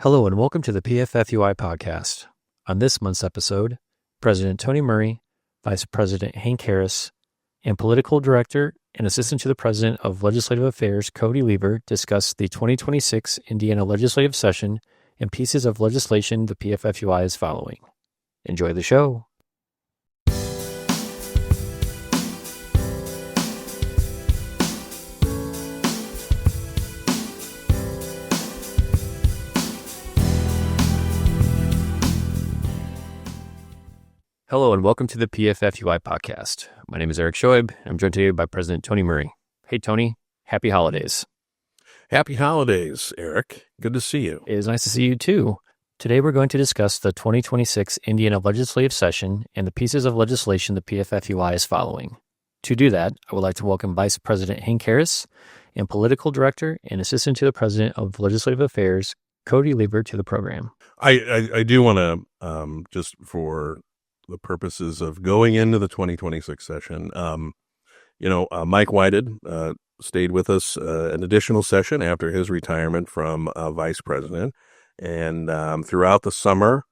Hello and welcome to the PFFUI podcast. On this month's episode, President Tony Murray, Vice President Hank Harris, and Political Director and Assistant to the President of Legislative Affairs Cody Leever discuss the 2026 Indiana legislative session and pieces of legislation the PFFUI is following. Enjoy the show. Hello and welcome to the PFFUI podcast. My name is Eric Shoaib. I'm joined today by President Tony Murray. Hey, Tony. Happy holidays. Happy holidays, Eric. Good to see you. It is nice to see you too. Today we're going to discuss the 2026 Indiana legislative session and the pieces of legislation the PFFUI is following. To do that, I would like to welcome Vice President Hank Harris and Political Director and Assistant to the President of Legislative Affairs Cody Leever to the program. I do want to, just for the purposes of going into the 2026 session, Mike Whited stayed with us an additional session after his retirement from Vice President. And throughout the summer,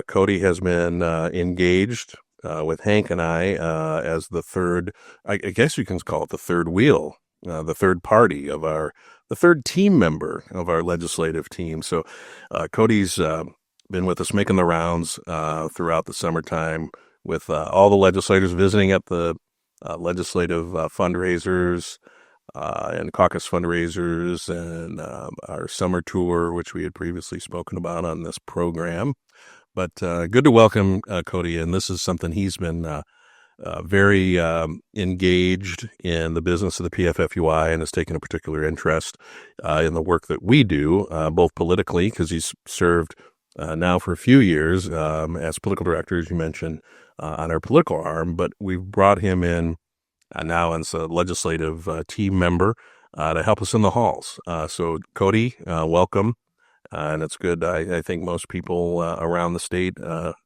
Cody has been engaged with Hank and I as the third, I guess you can call it the third wheel, the third party of the third team member of our legislative team. So Cody's been with us making the rounds throughout the summertime with all the legislators visiting at the legislative fundraisers and caucus fundraisers and our summer tour, which we had previously spoken about on this program. But good to welcome Cody, and this is something he's been very engaged in the business of the PFFUI and has taken a particular interest in the work that we do, both politically, because he's served now for a few years as political director, as you mentioned, on our political arm, but we've brought him in now as a legislative team member to help us in the halls. So Cody, welcome. And it's good. I think most people around the state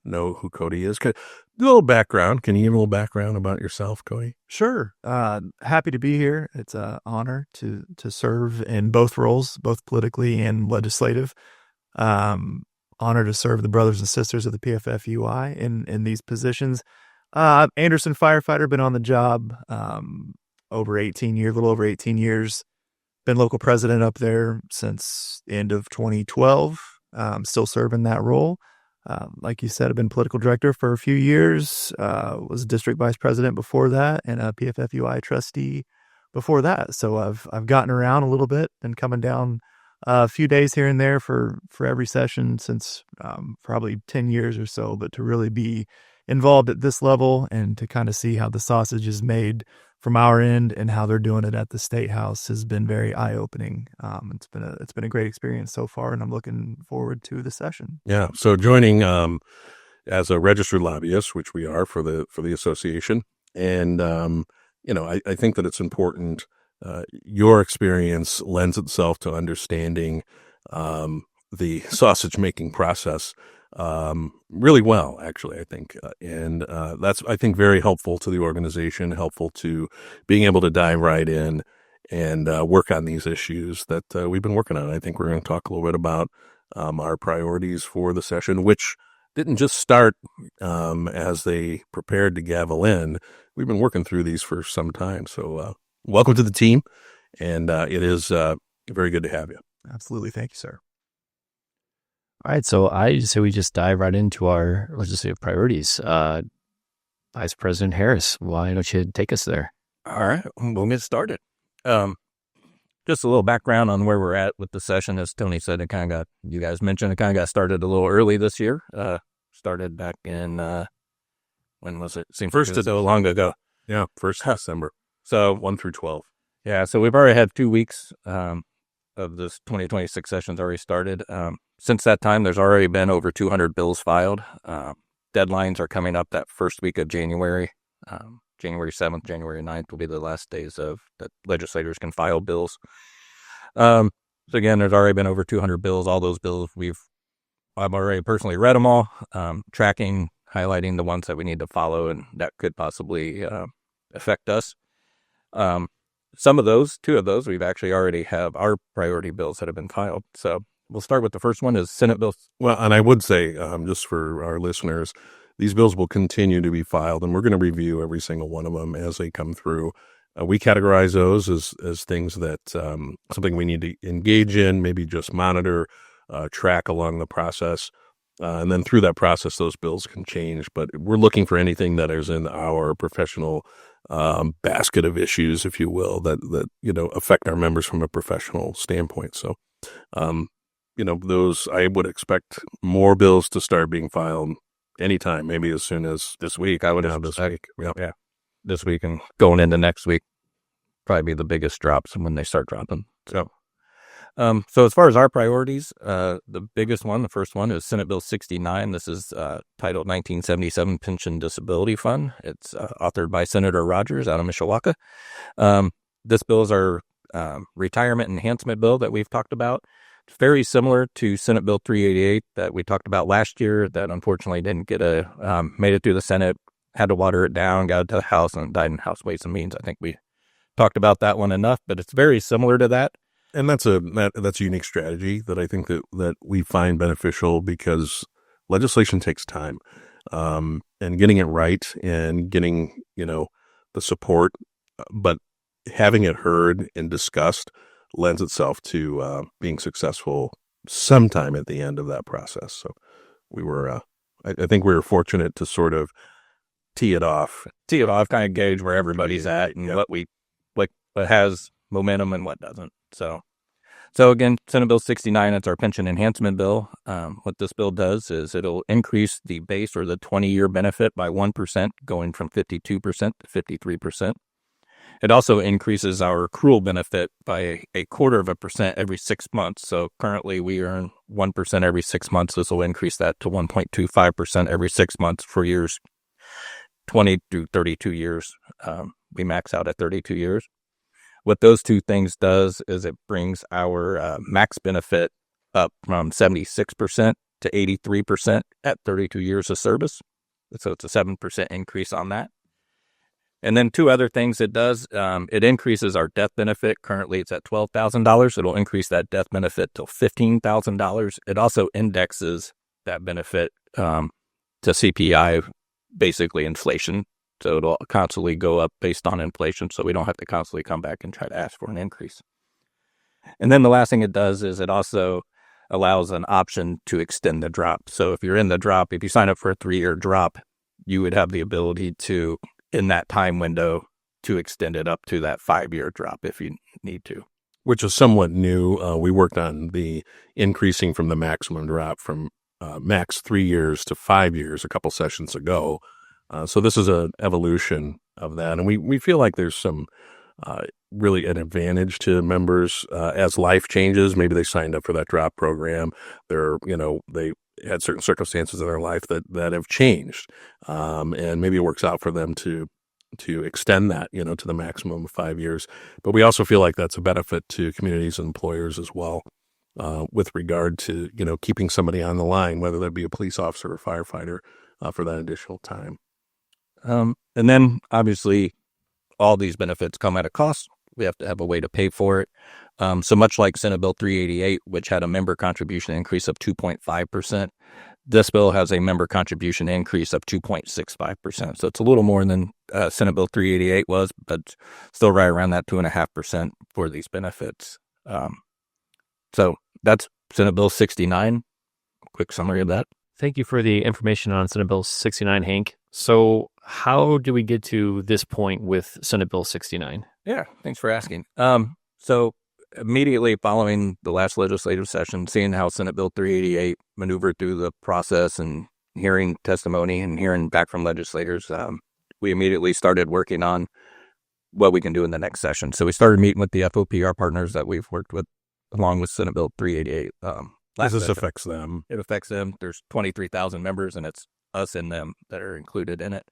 know who Cody is. A little background. Can you give a little background about yourself, Cody? Sure. Happy to be here. It's an honor to serve in both roles, both politically and legislative. Honor to serve the brothers and sisters of the PFFUI in these positions. Anderson firefighter, been on the job over 18 years, a little over 18 years. Been local president up there since the end of 2012. Still serving that role. Like you said, I've been political director for a few years. Was district vice president before that, and a PFFUI trustee before that. So I've gotten around a little bit and coming down a few days here and there for every session since probably 10 years or so, but to really be involved at this level and to kind of see how the sausage is made from our end and how they're doing it at the State House has been very eye-opening. It's been a great experience so far, and I'm looking forward to the session. Yeah. So joining as a registered lobbyist, which we are for the association, and I think that it's important. Your experience lends itself to understanding the sausage-making process really well, actually, I think. And that's, I think, very helpful to the organization, helpful to being able to dive right in and work on these issues that we've been working on. I think we're going to talk a little bit about our priorities for the session, which didn't just start as they prepared to gavel in. We've been working through these for some time. So welcome to the team, and it is very good to have you. Absolutely. Thank you, sir. All right, so I say we just dive right into our legislative priorities. Vice President Harris, why don't you take us there? All right, we'll get started. Just a little background on where we're at with the session. As Tony said, you guys mentioned, it kind of got started a little early this year. Started back in, when was it? Seems First so long ago. Yeah, 1st December. So 1 through 12. Yeah, so we've already had 2 weeks of this 2026 session's already started. Since that time, there's already been over 200 bills filed. Deadlines are coming up that first week of January. January 7th, January 9th will be the last days of that legislators can file bills. So again, there's already been over 200 bills. All those bills I've already personally read them all, tracking, highlighting the ones that we need to follow and that could possibly affect us. Some of those, 2 of those, we've actually already have our priority bills that have been filed. So we'll start with the first one is Senate Bill. Well, and I would say, just for our listeners, these bills will continue to be filed, and we're going to review every single one of them as they come through. We categorize those as things that something we need to engage in, maybe just monitor, track along the process. And then through that process, those bills can change. But we're looking for anything that is in our professional basket of issues, if you will, that affect our members from a professional standpoint. So, those, I would expect more bills to start being filed anytime, maybe as soon as this week. I would have this week. Yeah, this week and going into next week, probably be the biggest drops when they start dropping. So as far as our priorities, the biggest one, the first one is Senate Bill 69. This is titled 1977 Pension Disability Fund. It's authored by Senator Rogers out of Mishawaka. This bill is our retirement enhancement bill that we've talked about. It's very similar to Senate Bill 388 that we talked about last year that unfortunately didn't get made it through the Senate, had to water it down, got it to the House, and died in House Ways and Means. I think we talked about that one enough, but it's very similar to that. And that's a unique strategy that I think that we find beneficial because legislation takes time, and getting it right and getting, the support, but having it heard and discussed lends itself to being successful sometime at the end of that process. So we were, I think we were fortunate to sort of tee it off, kind of gauge where everybody's at and what has momentum and what doesn't. So again, Senate Bill 69, it's our pension enhancement bill. What this bill does is it'll increase the base or the 20-year benefit by 1%, going from 52% to 53%. It also increases our accrual benefit by 0.25% every 6 months. So currently we earn 1% every 6 months. This will increase that to 1.25% every 6 months for years 20 through 32 years. We max out at 32 years. What those two things does is it brings our max benefit up from 76% to 83% at 32 years of service. So it's a 7% increase on that. And then two other things it does, it increases our death benefit. Currently it's at $12,000. It'll increase that death benefit to $15,000. It also indexes that benefit to CPI, basically inflation. So it'll constantly go up based on inflation, so we don't have to constantly come back and try to ask for an increase. And then the last thing it does is it also allows an option to extend the drop. So if you're in the drop, if you sign up for a 3-year drop, you would have the ability to, in that time window, to extend it up to that 5-year drop if you need to. Which is somewhat new. We worked on the increasing from the maximum drop from max 3 years to 5 years a couple sessions ago. So this is an evolution of that. And we feel like there's some really an advantage to members as life changes. Maybe they signed up for that drop program. They had certain circumstances in their life that have changed. And maybe it works out for them to extend that, to the maximum of 5 years. But we also feel like that's a benefit to communities and employers as well, with regard to, keeping somebody on the line, whether that be a police officer or firefighter, for that additional time. And then obviously all these benefits come at a cost. We have to have a way to pay for it. So much like Senate Bill 388, which had a member contribution increase of 2.5%, this bill has a member contribution increase of 2.65%. So it's a little more than Senate Bill 388 was, but still right around that 2.5% for these benefits. So that's Senate Bill 69. Quick summary of that. Thank you for the information on Senate Bill 69, Hank. So how do we get to this point with Senate Bill 69? Yeah, thanks for asking. So immediately following the last legislative session, seeing how Senate Bill 388 maneuvered through the process and hearing testimony and hearing back from legislators, we immediately started working on what we can do in the next session. So we started meeting with the FOPR partners that we've worked with along with Senate Bill 388. This affects them. It affects them. There's 23,000 members, and it's us and them that are included in it.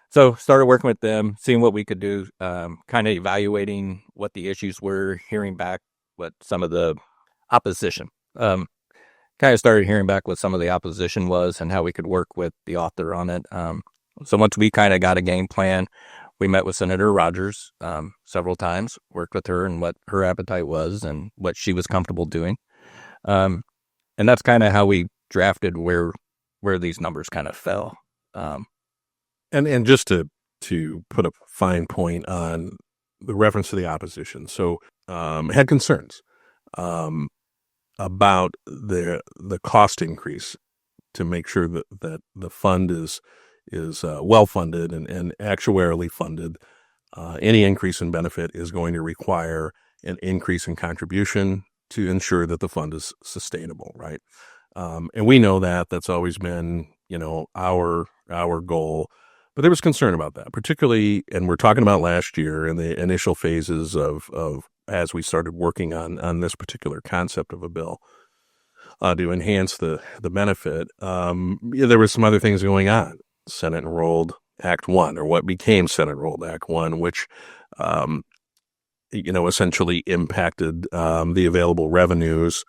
So started working with them, seeing what we could do, kind of evaluating what the issues were, hearing back what some of the opposition, kind of started hearing back what some of the opposition was and how we could work with the author on it. So once we kind of got a game plan, we met with Senator Rogers several times, worked with her and what her appetite was and what she was comfortable doing. And that's kind of how we drafted where these numbers kind of fell. And just to put a fine point on the reference to the opposition, so had concerns about the cost increase to make sure that the fund is well funded and actuarially funded. Any increase in benefit is going to require an increase in contribution to ensure that the fund is sustainable, right? And we know that that's always been, our goal. But there was concern about that, particularly, and we're talking about last year in the initial phases of as we started working on this particular concept of a bill to enhance the benefit. There were some other things going on. Senate enrolled Act 1, or what became Senate enrolled Act 1, which essentially impacted the available revenues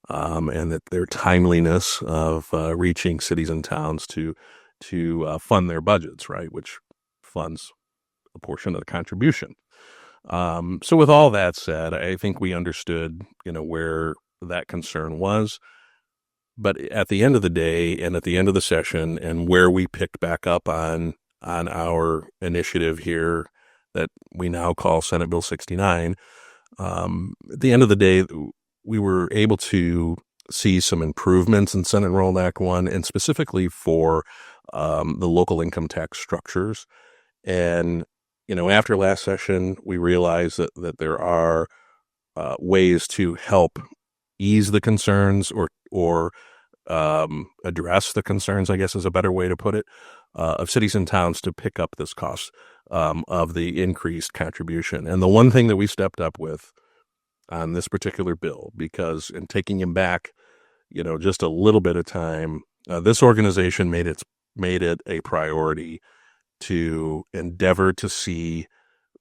and that their timeliness of reaching cities and towns to fund their budgets, right, which funds a portion of the contribution. So with all that said, I think we understood, where that concern was. But at the end of the day and at the end of the session, and where we picked back up on our initiative here that we now call Senate Bill 69, at the end of the day, we were able to see some improvements in Senate Enrolled Act 1, and specifically for the local income tax structures. And, after last session, we realized that there are ways to help ease the concerns or address the concerns, I guess is a better way to put it, of cities and towns to pick up this cost of the increased contribution. And the one thing that we stepped up with on this particular bill, because in taking him back, just a little bit of time, this organization made it a priority to endeavor to see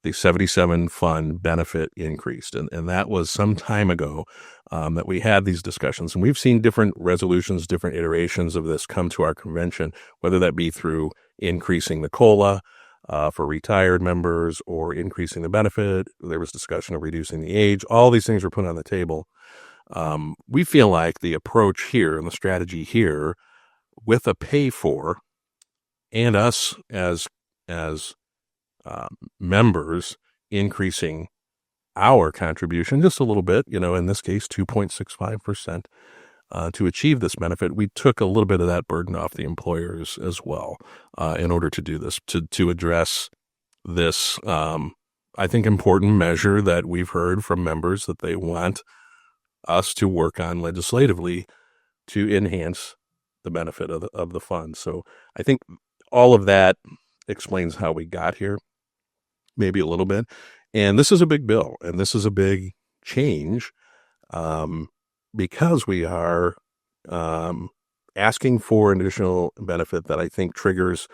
the 77 fund benefit increased. And that was some time ago that we had these discussions. And we've seen different resolutions, different iterations of this come to our convention, whether that be through increasing the COLA for retired members or increasing the benefit. There was discussion of reducing the age. All these things were put on the table. We feel like the approach here and the strategy here with a pay for and us as members increasing our contribution just a little bit, in this case, 2.65%, to achieve this benefit, we took a little bit of that burden off the employers as well, in order to do this, to address this, I think, important measure that we've heard from members that they want us to work on legislatively to enhance the benefit of the fund. So I think all of that explains how we got here, maybe a little bit. And this is a big bill, and this is a big change, because we are asking for an additional benefit that I think triggers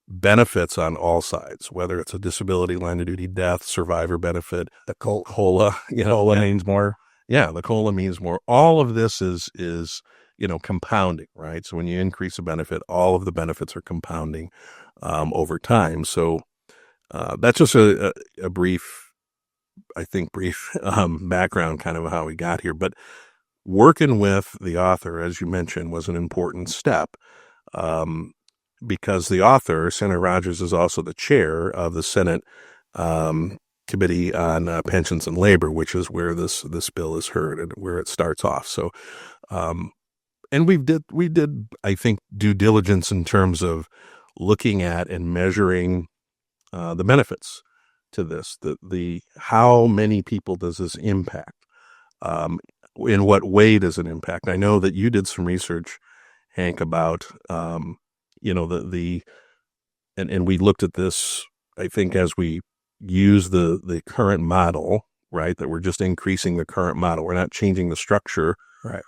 benefits on all sides, whether it's a disability, line of duty, death, survivor benefit, the COLA, COLA means more. Yeah, the COLA means more. All of this is compounding, right? So when you increase a benefit, all of the benefits are compounding over time. So that's just a brief background kind of how we got here. But working with the author, as you mentioned, was an important step because the author, Senator Rogers, is also the chair of the Senate Committee on Pensions and Labor, which is where this bill is heard and where it starts off. So, and we did, I think, due diligence in terms of looking at and measuring the benefits to this, the how many people does this impact? In what way does it impact? I know that you did some research, Hank, about and we looked at this, I think, as we use the current model, right? That we're just increasing the current model. We're not changing the structure, right,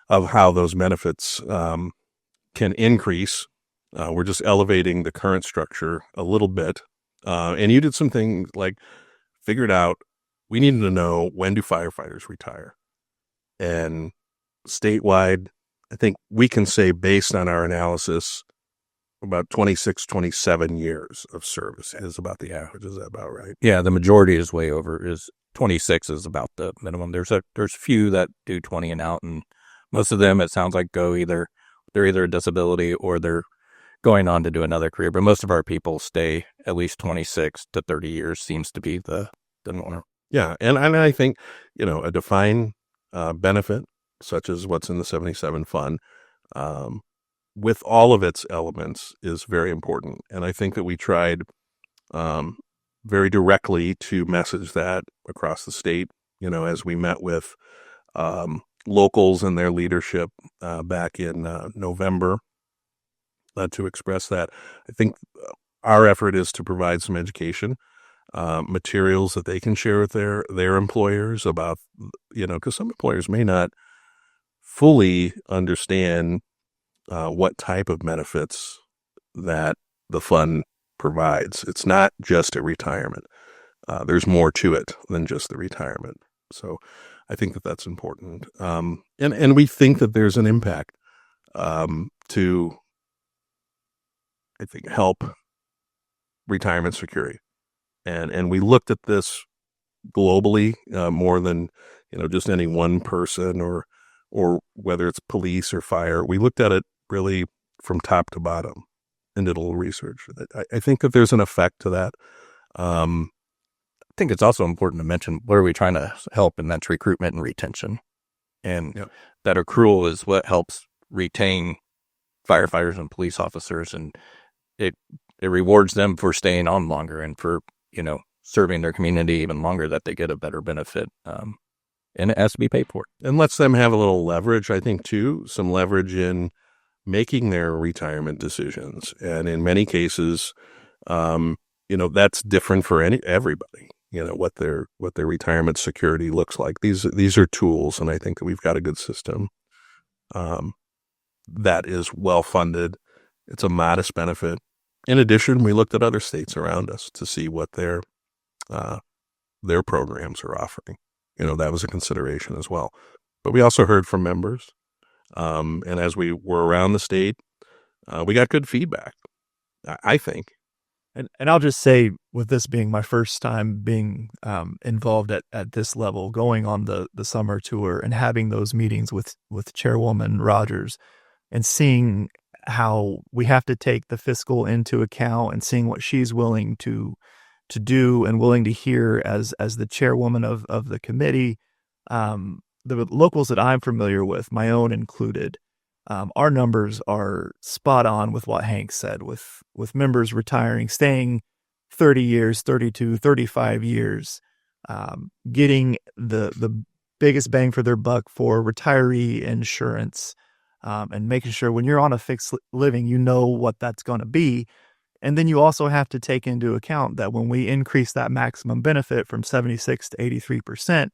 of how those benefits can increase. We're just elevating the current structure a little bit. And you did some things like figured out we needed to know, when do firefighters retire? And statewide, I think we can say, based on our analysis, about 26, 27 years of service is about the average. Is that about right? Yeah, the majority is way over, is 26 is about the minimum. There's a few that do 20 and out, and most of them, it sounds like, they're either a disability or they're going on to do another career. But most of our people stay at least 26 to 30 years seems to be the norm. Yeah, and I think, a defined benefit, such as what's in the 77 fund, with all of its elements, is very important. And I think that we tried very directly to message that across the state, as we met with locals and their leadership back in November to express that. I think our effort is to provide some education materials that they can share with their employers about, because some employers may not fully understand what type of benefits that the fund provides. It's not just a retirement. There's more to it than just the retirement. So I think that that's important. And we think that there's an impact to, I think, help retirement security. And we looked at this globally, more than, just any one person or whether it's police or fire. We looked at it really from top to bottom and did a little research. I think that there's an effect to that. I think it's also important to mention, what are we trying to help? And that's recruitment and retention. And that accrual is what helps retain firefighters and police officers. And it rewards them for staying on longer and for, serving their community even longer, that they get a better benefit. And it has to be paid for. And lets them have a little leverage, I think, too, some leverage in making their retirement decisions. And in many cases, that's different for everybody, what their retirement security looks like. These are tools, and I think that we've got a good system that is well funded. It's a modest benefit. In addition, we looked at other states around us to see what their programs are offering. That was a consideration as well. But we also heard from members. And as we were around the state, we got good feedback, I think. And I'll just say, with this being my first time being involved at this level, going on the summer tour and having those meetings with Chairwoman Rogers and seeing how we have to take the fiscal into account and seeing what she's willing to do and willing to hear as the chairwoman of the committee. The locals that I'm familiar with, my own included, our numbers are spot on with what Hank said, with members retiring, staying 30 years, 32, 35 years, getting the biggest bang for their buck for retiree insurance, and making sure when you're on a fixed living, you know what that's going to be. And then you also have to take into account that when we increase that maximum benefit from 76 to 83%,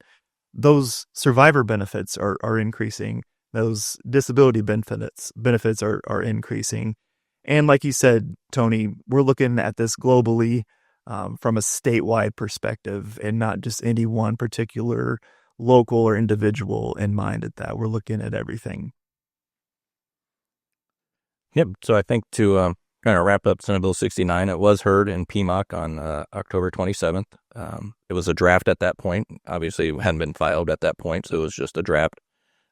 those survivor benefits are increasing. Those disability benefits are increasing. And like you said, Tony, we're looking at this globally, from a statewide perspective, and not just any one particular local or individual in mind at that. We're looking at everything. Yep. So I think to kind of wrap up Senate Bill 69, it was heard in PMOC on October 27th. It was a draft at that point. Obviously, it hadn't been filed at that point, so it was just a draft.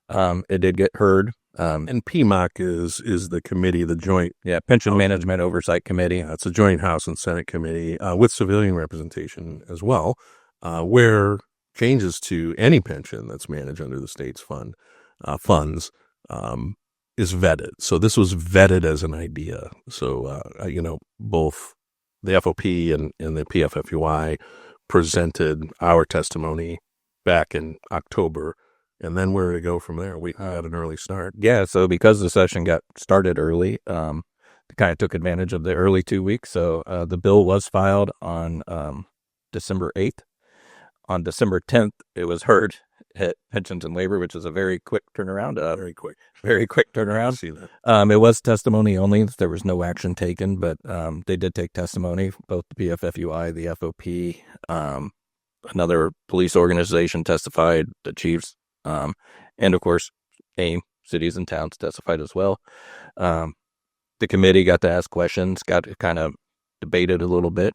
It did get heard. And PMOC is the committee, the joint... Pension Management Oversight Committee. It's a joint House and Senate committee with civilian representation as well, where changes to any pension that's managed under the state's funds is vetted. So this was vetted as an idea. So, both the FOP and the PFFUI presented our testimony back in October. And then where to go from there? We had an early start. Yeah, so because the session got started early, they kind of took advantage of the early 2 weeks. So the bill was filed on December 8th. On December 10th, it was heard at Pensions and Labor, which is a very quick turnaround. Very quick turnaround. I see that. It was testimony only. There was no action taken, but they did take testimony, both the PFFUI, the FOP, another police organization testified, the chiefs, and of course, AIM, cities and towns testified as well. The committee got to ask questions, got to kind of debate it a little bit,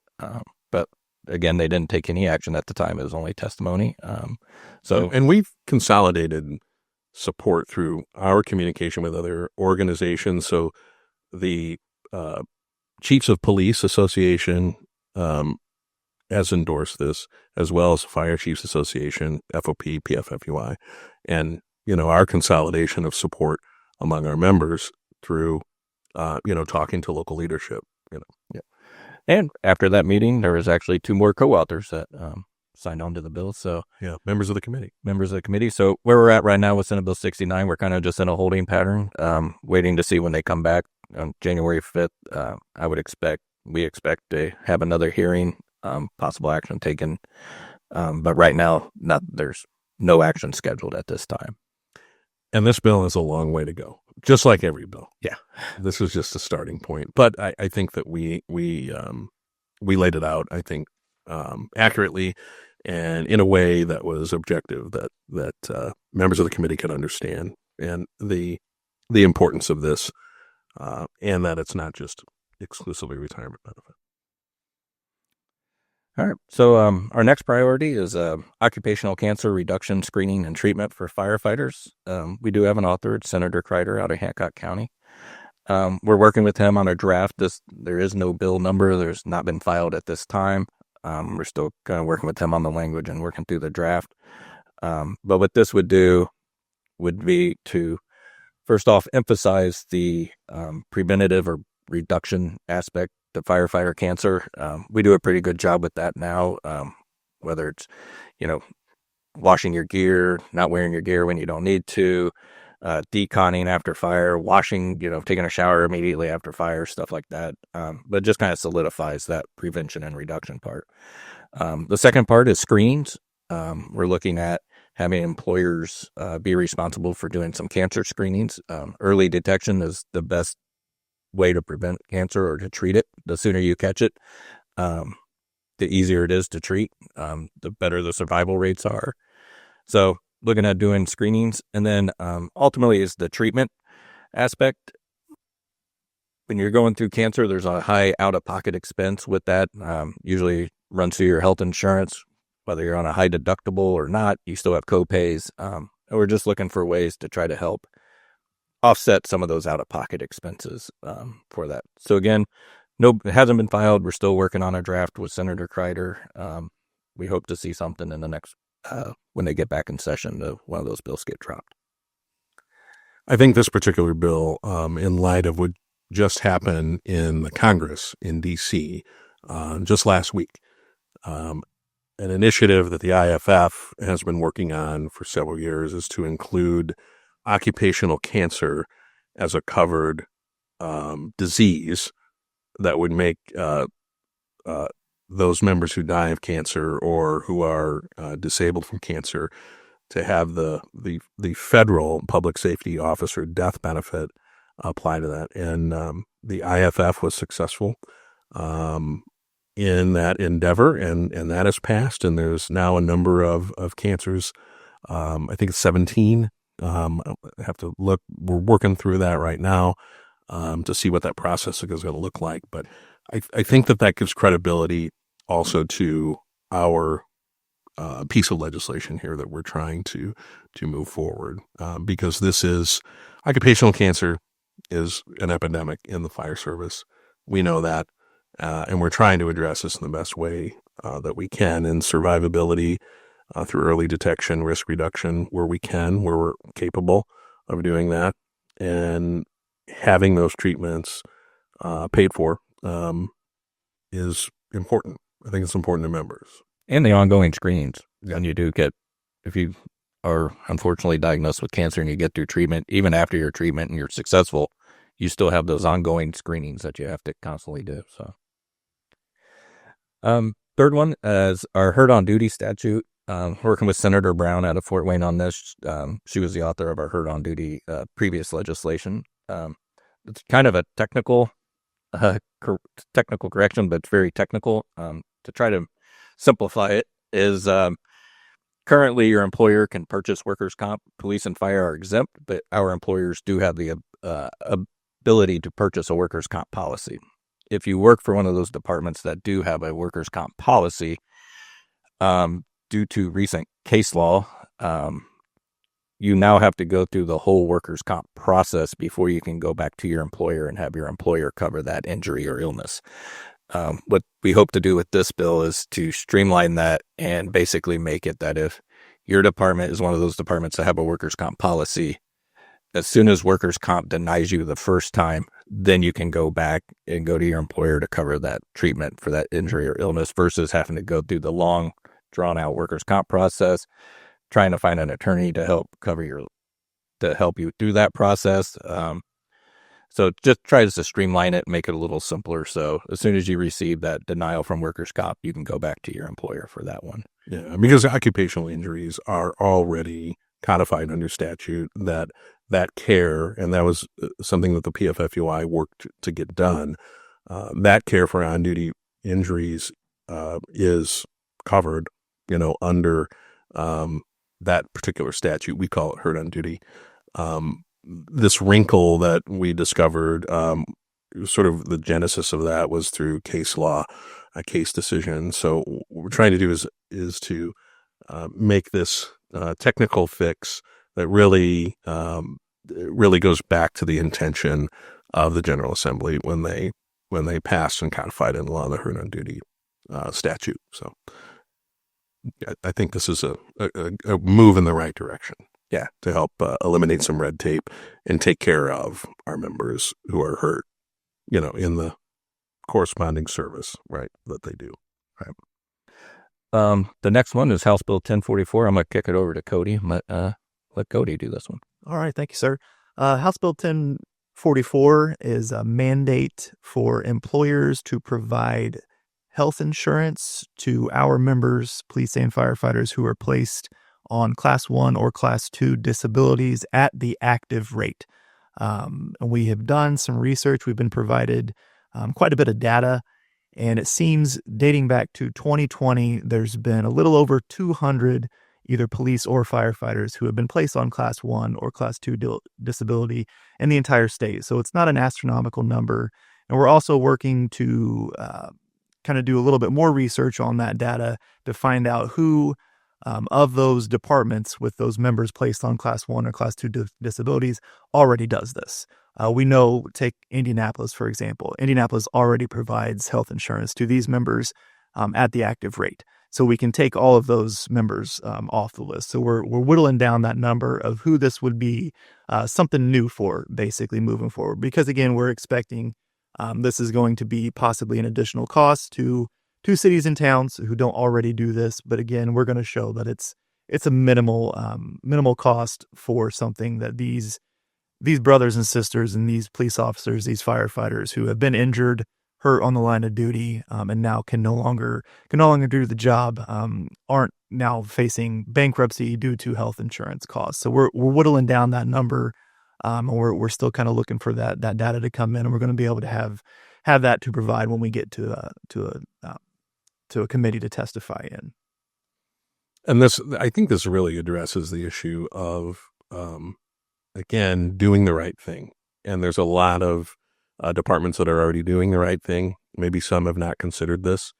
but again, they didn't take any action at the time. It was only testimony. And we've consolidated support through our communication with other organizations. So the Chiefs of Police Association has endorsed this, as well as the Fire Chiefs Association, FOP, PFFUI, and our consolidation of support among our members through talking to local leadership. Yeah. And after that meeting, there was actually 2 more co-authors that signed on to the bill. So yeah, members of the committee. So where we're at right now with Senate Bill 69, we're kind of just in a holding pattern, waiting to see when they come back on January 5th. We expect to have another hearing, possible action taken. But right now, there's no action scheduled at this time. And this bill is a long way to go, just like every bill. Yeah. This is just a starting point. But I think that we laid it out, I think, accurately and in a way that was objective, that members of the committee could understand, and the importance of this, and that it's not just exclusively retirement benefit. All right. So our next priority is occupational cancer reduction, screening, and treatment for firefighters. We do have an author, it's Senator Kreider out of Hancock County. We're working with him on a draft. There is no bill number. There's not been filed at this time. We're still kind of working with him on the language and working through the draft. But what this would do would be to, first off, emphasize the preventative or reduction aspect to firefighter cancer. We do a pretty good job with that now, whether it's, washing your gear, not wearing your gear when you don't need to, deconning after fire, washing, taking a shower immediately after fire, stuff like that. But just kind of solidifies that prevention and reduction part. The second part is screenings. We're looking at having employers be responsible for doing some cancer screenings. Early detection is the best way to prevent cancer or to treat it. The sooner you catch it, the easier it is to treat, the better the survival rates are. So looking at doing screenings, and then ultimately is the treatment aspect. When you're going through cancer, there's a high out-of-pocket expense with that. Usually runs through your health insurance, whether you're on a high deductible or not. You still have co-pays. And we're just looking for ways to try to help offset some of those out-of-pocket expenses for that. So again, it hasn't been filed. We're still working on a draft with Senator Kreider. We hope to see something in the next, when they get back in session, one of those bills get dropped. I think this particular bill, in light of what just happened in the Congress in D.C. Just last week, an initiative that the IFF has been working on for several years is to include occupational cancer as a covered disease that would make those members who die of cancer or who are disabled from cancer to have the federal public safety officer death benefit apply to that. And the IFF was successful in that endeavor, and that has passed. And there's now a number of cancers. I think it's 17. I have to look. We're working through that right now to see what that process is going to look like. But I think that gives credibility also to our piece of legislation here that we're trying to move forward, because this is occupational cancer is an epidemic in the fire service. We know that, and we're trying to address this in the best way that we can, in survivability through early detection, risk reduction where we can, where we're capable of doing that, and having those treatments paid for is important. I think it's important to members. And the ongoing screenings. And you do get, if you are unfortunately diagnosed with cancer and you get through treatment, even after your treatment and you're successful, you still have those ongoing screenings that you have to constantly do. So, third one is our hurt on duty statute. Working with Senator Brown out of Fort Wayne on this. She was the author of our hurt on duty previous legislation. It's kind of a technical correction, but it's very technical. To try to simplify it is currently your employer can purchase workers' comp. Police and fire are exempt, but our employers do have the ability to purchase a workers' comp policy. if you work for one of those departments that do have a workers' comp policy, due to recent case law, you now have to go through the whole workers' comp process before you can go back to your employer and have your employer cover that injury or illness. What we hope to do with this bill is to streamline that and basically make it that if your department is one of those departments that have a workers' comp policy, as soon as workers' comp denies you the first time, then you can go back and go to your employer to cover that treatment for that injury or illness versus having to go through the long, drawn-out workers' comp process, trying to find an attorney to help you through that process. So it just tries to streamline it, make it a little simpler. So as soon as you receive that denial from workers' comp, you can go back to your employer for that one. Yeah, because occupational injuries are already codified under statute that care, and that was something that the PFFUI worked to get done. That care for on-duty injuries is covered, under that particular statute. We call it hurt on duty. This wrinkle that we discovered, sort of the genesis of that was through case law, a case decision. So what we're trying to do is to make this technical fix that really goes back to the intention of the General Assembly when they passed and codified in law the hurt on duty statute. So I think this is a move in the right direction. Yeah, to help eliminate some red tape and take care of our members who are hurt, in the corresponding service, right, that they do. Right. The next one is House Bill 1044. I'm going to kick it over to Cody. Let Cody do this one. All right. Thank you, sir. House Bill 1044 is a mandate for employers to provide health insurance to our members, police and firefighters who are placed on Class 1 or Class 2 disabilities at the active rate. We have done some research. We've been provided quite a bit of data, and it seems dating back to 2020, there's been a little over 200 either police or firefighters who have been placed on Class 1 or Class 2 disability in the entire state. So it's not an astronomical number. And we're also working to kind of do a little bit more research on that data to find out who of those departments with those members placed on Class 1 or Class 2 disabilities already does this. We know, take Indianapolis, for example. Indianapolis already provides health insurance to these members at the active rate. So we can take all of those members off the list. So we're whittling down that number of who this would be something new for, basically, moving forward. Because, again, we're expecting this is going to be possibly an additional cost to cities and towns who don't already do this. But again, we're going to show that it's a minimal cost for something that these brothers and sisters and these police officers, these firefighters who have been injured, hurt on the line of duty, and now can no longer do the job, aren't now facing bankruptcy due to health insurance costs. So we're whittling down that number, and we're still kind of looking for that data to come in, and we're going to be able to have that to provide when we get to a committee to testify in. And I think this really addresses the issue of, again, doing the right thing. And there's a lot of departments that are already doing the right thing. Maybe some have not considered this.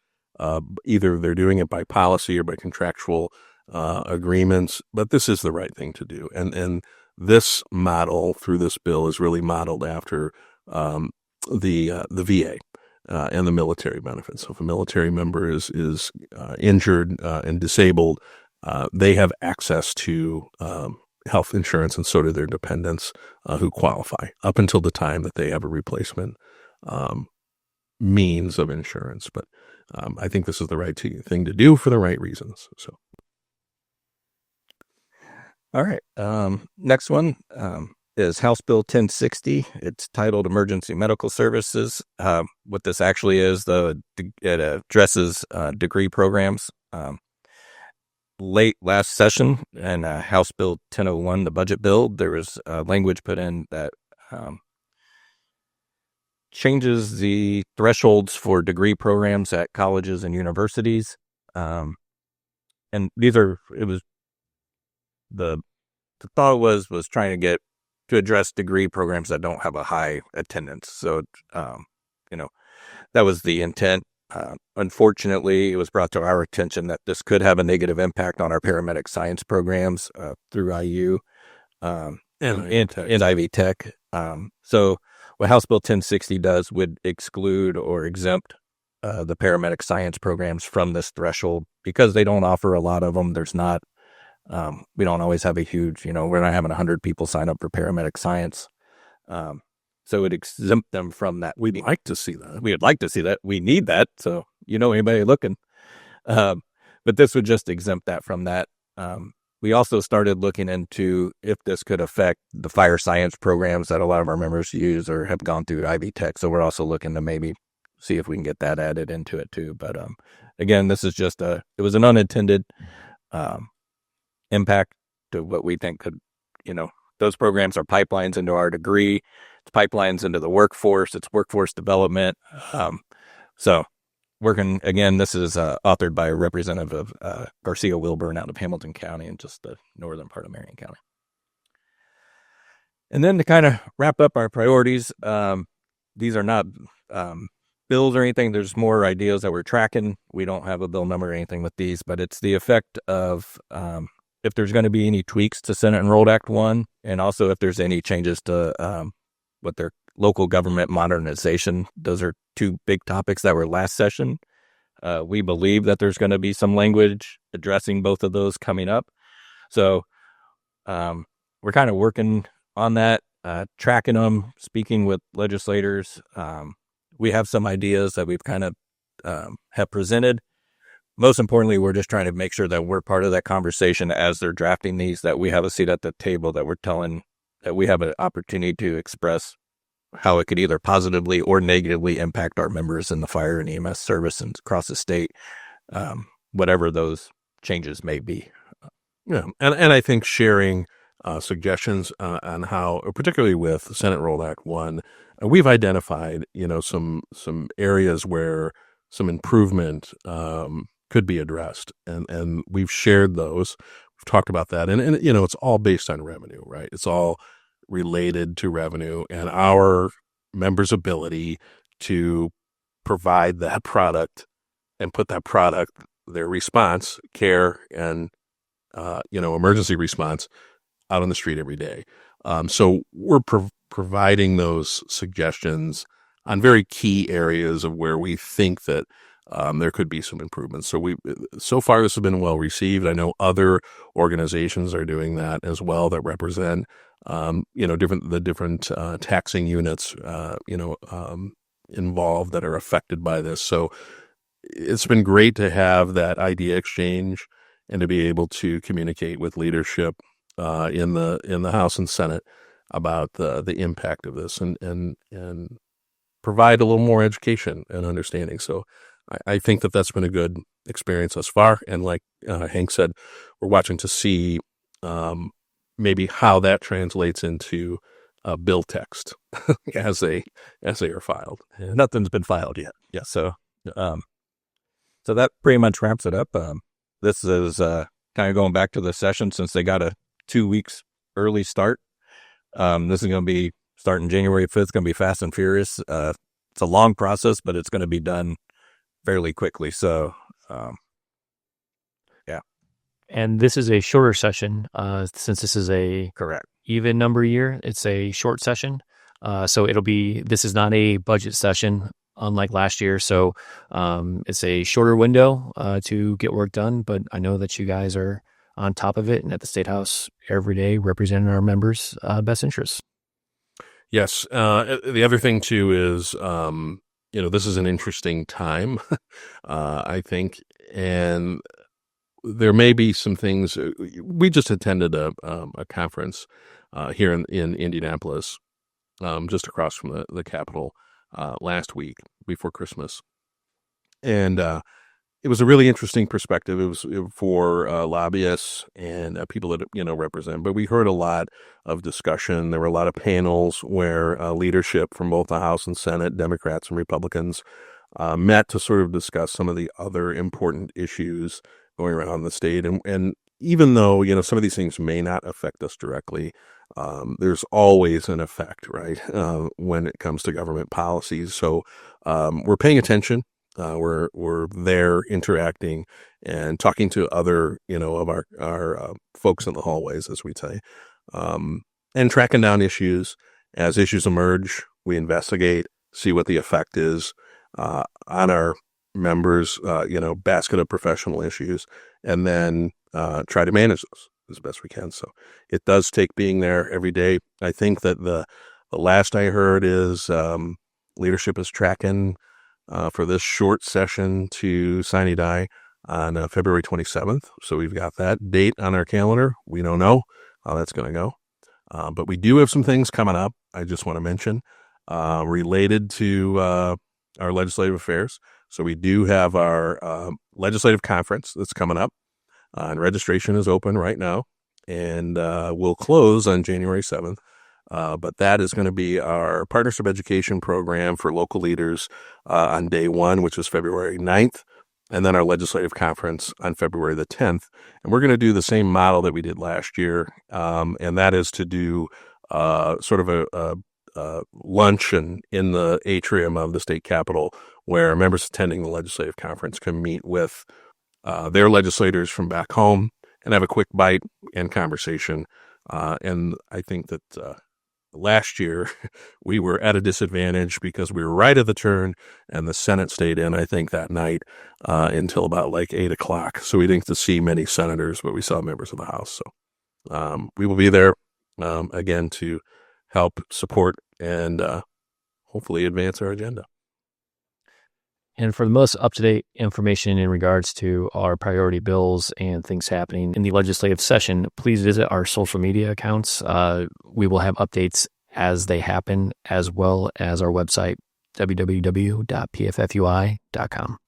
Either they're doing it by policy or by contractual agreements, but this is the right thing to do. And this model through this bill is really modeled after the VA. And the military benefits. So if a military member is injured and disabled, they have access to health insurance, and so do their dependents who qualify up until the time that they have a replacement means of insurance. But I think this is the right thing to do for the right reasons. So, all right. Next one is House Bill 1060. It's titled Emergency Medical Services. What this actually is, though, it addresses degree programs. Late last session in House Bill 1001, the budget bill, there was language put in that changes the thresholds for degree programs at colleges and universities. And the thought was trying to address degree programs that don't have a high attendance. So, that was the intent. Unfortunately, it was brought to our attention that this could have a negative impact on our paramedic science programs through IU and Ivy Tech. So what House Bill 1060 does would exclude or exempt the paramedic science programs from this threshold because they don't offer a lot of them. There's not, we don't always have a huge, we're not having 100 people sign up for paramedic science. So it exempt them from that. We'd like to see that. We would like to see that. We need that. So, anybody looking. But this would just exempt that from that. We also started looking into if this could affect the fire science programs that a lot of our members use or have gone through Ivy Tech. So we're also looking to maybe see if we can get that added into it too. But again, this is just it was an unintended impact to what we think could, those programs are pipelines into our degree. It's pipelines into the workforce. It's workforce development. So working, again, this is authored by Representative Garcia Wilburn out of Hamilton County and just the northern part of Marion County. And then to kind of wrap up our priorities, these are not bills or anything. There's more ideas that we're tracking. We don't have a bill number or anything with these, but it's the effect of if there's going to be any tweaks to Senate Enrolled Act 1, and also if there's any changes to what their local government modernization. Those are two big topics that were last session. We believe that there's going to be some language addressing both of those coming up. So we're kind of working on that, tracking them, speaking with legislators. We have some ideas that we've kind of have presented. Most importantly, we're just trying to make sure that we're part of that conversation as they're drafting these, that we have a seat at the table, that we're telling that we have an opportunity to express how it could either positively or negatively impact our members in the fire and EMS service and across the state, whatever those changes may be. Yeah, and I think sharing suggestions on how, particularly with Senate Enrolled Act 1, we've identified, some areas where some improvement could be addressed, and we've shared those. We've talked about that, and it's all based on revenue, right? It's all related to revenue and our members' ability to provide that product and put that product, their response, care, and emergency response out on the street every day. So we're providing those suggestions on very key areas of where we think that there could be some improvements. So far this has been well received. I know other organizations are doing that as well that represent, different taxing units, involved that are affected by this. So it's been great to have that idea exchange and to be able to communicate with leadership in the House and Senate about the impact of this and provide a little more education and understanding. So I think that's been a good experience thus far. And like Hank said, we're watching to see maybe how that translates into bill text as they are filed. Nothing's been filed yet. Yeah. So that pretty much wraps it up. This is kind of going back to the session since they got a 2 weeks early start. This is going to be starting January 5th. It's going to be fast and furious. It's a long process, but it's going to be done fairly quickly. So, yeah. And this is a shorter session since this is a Correct. even number year. It's a short session. So this is not a budget session unlike last year. So it's a shorter window to get work done. But I know that you guys are on top of it and at the State House every day representing our members' best interests. Yes. The other thing too is, this is an interesting time, I think, and there may be some things. We just attended a conference here in Indianapolis, just across from the Capitol last week before Christmas, and it was a really interesting perspective. It was for lobbyists and people that represent. But we heard a lot of discussion. There were a lot of panels where leadership from both the House and Senate, Democrats and Republicans, met to sort of discuss some of the other important issues going around the state. And even though some of these things may not affect us directly, there's always an effect, right, when it comes to government policies. So we're paying attention. We're there interacting and talking to other, of our folks in the hallways, as we say, and tracking down issues. As issues emerge, we investigate, see what the effect is on our members, basket of professional issues, and then try to manage those as best we can. So it does take being there every day. I think that the last I heard is leadership is tracking for this short session to sine die on February 27th. So we've got that date on our calendar. We don't know how that's going to go. But we do have some things coming up, I just want to mention, related to our legislative affairs. So we do have our legislative conference that's coming up, and registration is open right now, and we'll close on January 7th. But that is going to be our partnership education program for local leaders on day one, which is February 9th, and then our legislative conference on February the 10th. And we're going to do the same model that we did last year, and that is to do sort of a luncheon in the atrium of the state capitol, where members attending the legislative conference can meet with their legislators from back home and have a quick bite and conversation. And I think that last year we were at a disadvantage because we were right at the turn and the Senate stayed in, I think, that night until about like 8 o'clock. So we didn't get to see many senators, but we saw members of the House. So we will be there again to help support and hopefully advance our agenda. And for the most up-to-date information in regards to our priority bills and things happening in the legislative session, please visit our social media accounts. We will have updates as they happen, as well as our website, www.pffui.com.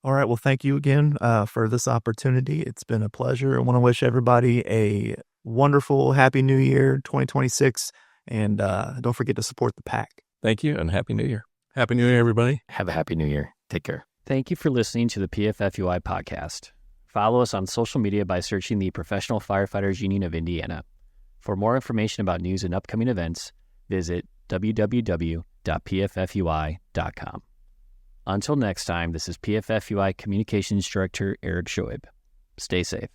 All right. Well, thank you again for this opportunity. It's been a pleasure. I want to wish everybody a wonderful, happy New Year, 2026. And don't forget to support the PAC. Thank you, and Happy New Year. Happy New Year, everybody. Have a happy New Year. Take care. Thank you for listening to the PFFUI podcast. Follow us on social media by searching the Professional Firefighters Union of Indiana. For more information about news and upcoming events, visit www.pffui.com. Until next time, this is PFFUI Communications Director Eric Shoaib. Stay safe.